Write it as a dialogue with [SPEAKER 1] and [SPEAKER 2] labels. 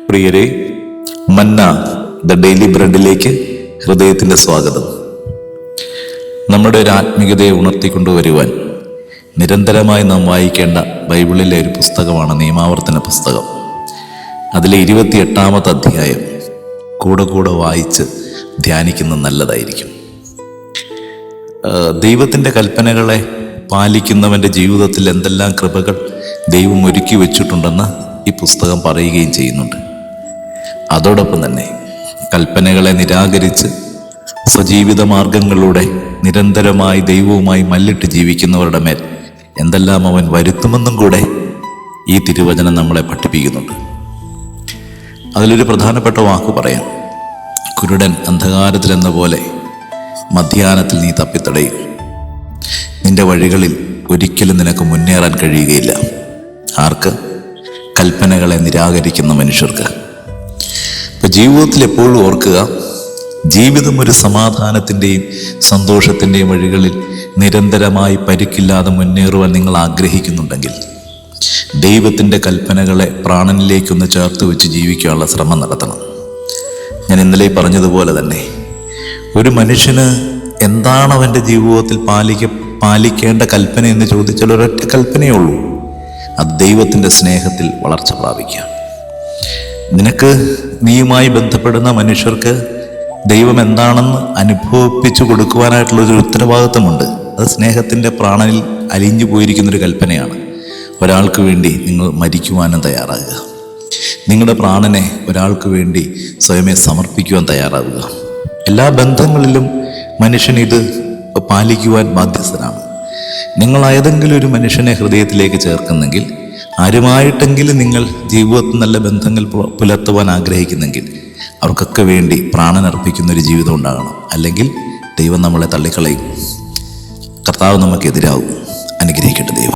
[SPEAKER 1] പ്രിയരെ, മന്ന the daily ബ്രെഡിലേക്ക് ഹൃദയത്തിൻ്റെ സ്വാഗതം. നമ്മുടെ ഒരു ആത്മീയതയെ ഉണർത്തിക്കൊണ്ടുവരുവാൻ നിരന്തരമായി നാം വായിക്കേണ്ട ബൈബിളിലെ ഒരു പുസ്തകമാണ് നിയമാവർത്തന പുസ്തകം. അതിലെ 28-ാമത്തെ അധ്യായം കൂടെ കൂടെ വായിച്ച് ധ്യാനിക്കുന്നത് നല്ലതായിരിക്കും. ദൈവത്തിൻ്റെ കൽപ്പനകളെ പാലിക്കുന്നവൻ്റെ ജീവിതത്തിൽ എന്തെല്ലാം കൃപകൾ ദൈവം ഒരുക്കി വെച്ചിട്ടുണ്ടെന്ന് ഈ പുസ്തകം പറയുകയും ചെയ്യുന്നുണ്ട്. അതോടൊപ്പം തന്നെ കൽപ്പനകളെ നിരാകരിച്ച് സ്വജീവിത മാർഗങ്ങളിലൂടെ നിരന്തരമായി ദൈവവുമായി മല്ലിട്ട് ജീവിക്കുന്നവരുടെ മേൽ എന്തെല്ലാം അവൻ വരുത്തുമെന്നും കൂടെ ഈ തിരുവചനം നമ്മളെ പഠിപ്പിക്കുന്നുണ്ട്. അതിലൊരു പ്രധാനപ്പെട്ട വാക്ക് പറയാം: കുരുടൻ അന്ധകാരത്തിലെന്ന പോലെ മധ്യാഹ്നത്തിൽ നീ തപ്പിത്തടയും. നിന്റെ വഴികളിൽ ഒരിക്കലും നിനക്ക് മുന്നേറാൻ കഴിയുകയില്ല. ആർക്ക്? കൽപ്പനകളെ നിരാകരിക്കുന്ന മനുഷ്യർക്ക്. ഇപ്പം ജീവിതത്തിൽ എപ്പോഴും ഓർക്കുക, ജീവിതം ഒരു സമാധാനത്തിൻ്റെയും സന്തോഷത്തിൻ്റെയും വഴികളിൽ നിരന്തരമായി പരിക്കില്ലാതെ മുന്നേറുവാൻ നിങ്ങൾ ആഗ്രഹിക്കുന്നുണ്ടെങ്കിൽ ദൈവത്തിൻ്റെ കൽപ്പനകളെ പ്രാണനിലേക്കൊന്ന് ചേർത്ത് വെച്ച് ജീവിക്കാനുള്ള ശ്രമം നടത്തണം. ഞാൻ ഇന്നലെ പറഞ്ഞതുപോലെ തന്നെ ഒരു മനുഷ്യന് എന്താണ് അവൻ്റെ ജീവിതത്തിൽ പാലിക്കേണ്ട കൽപ്പന എന്ന് ചോദിച്ചാൽ ഒരൊറ്റ കൽപ്പനയേ ഉള്ളൂ: അത് ദൈവത്തിൻ്റെ സ്നേഹത്തിൽ വളർച്ച പ്രാപിക്കുക. നിനക്ക് നീയുമായി ബന്ധപ്പെടുന്ന മനുഷ്യർക്ക് ദൈവം എന്താണെന്ന് അനുഭവിപ്പിച്ചു കൊടുക്കുവാനായിട്ടുള്ളൊരു ഉത്തരവാദിത്വമുണ്ട്. അത് സ്നേഹത്തിൻ്റെ പ്രാണനിൽ അലിഞ്ഞു പോയിരിക്കുന്നൊരു കൽപ്പനയാണ്. ഒരാൾക്ക് വേണ്ടി നിങ്ങൾ മരിക്കുവാനും തയ്യാറാകുക. നിങ്ങളുടെ പ്രാണനെ ഒരാൾക്ക് വേണ്ടി സ്വയമേ സമർപ്പിക്കുവാൻ തയ്യാറാവുക. എല്ലാ ബന്ധങ്ങളിലും മനുഷ്യൻ ഇത് പാലിക്കുവാൻ ബാധ്യസ്ഥനാണ്. നിങ്ങൾ ഏതെങ്കിലും ഒരു മനുഷ്യനെ ഹൃദയത്തിലേക്ക് ചേർക്കുന്നെങ്കിൽ, ആരുമായിട്ടെങ്കിലും നിങ്ങൾ ജീവിതത്തിൽ നല്ല ബന്ധങ്ങൾ പുലർത്തുവാൻ ആഗ്രഹിക്കുന്നെങ്കിൽ അവർക്കൊക്കെ വേണ്ടി പ്രാണനർപ്പിക്കുന്ന ഒരു ജീവിതം ഉണ്ടാകണം. അല്ലെങ്കിൽ ദൈവം നമ്മളെ തള്ളിക്കളയും. കർത്താവ് നമുക്കെതിരാകും. അനുഗ്രഹിക്കട്ടെ ദൈവം.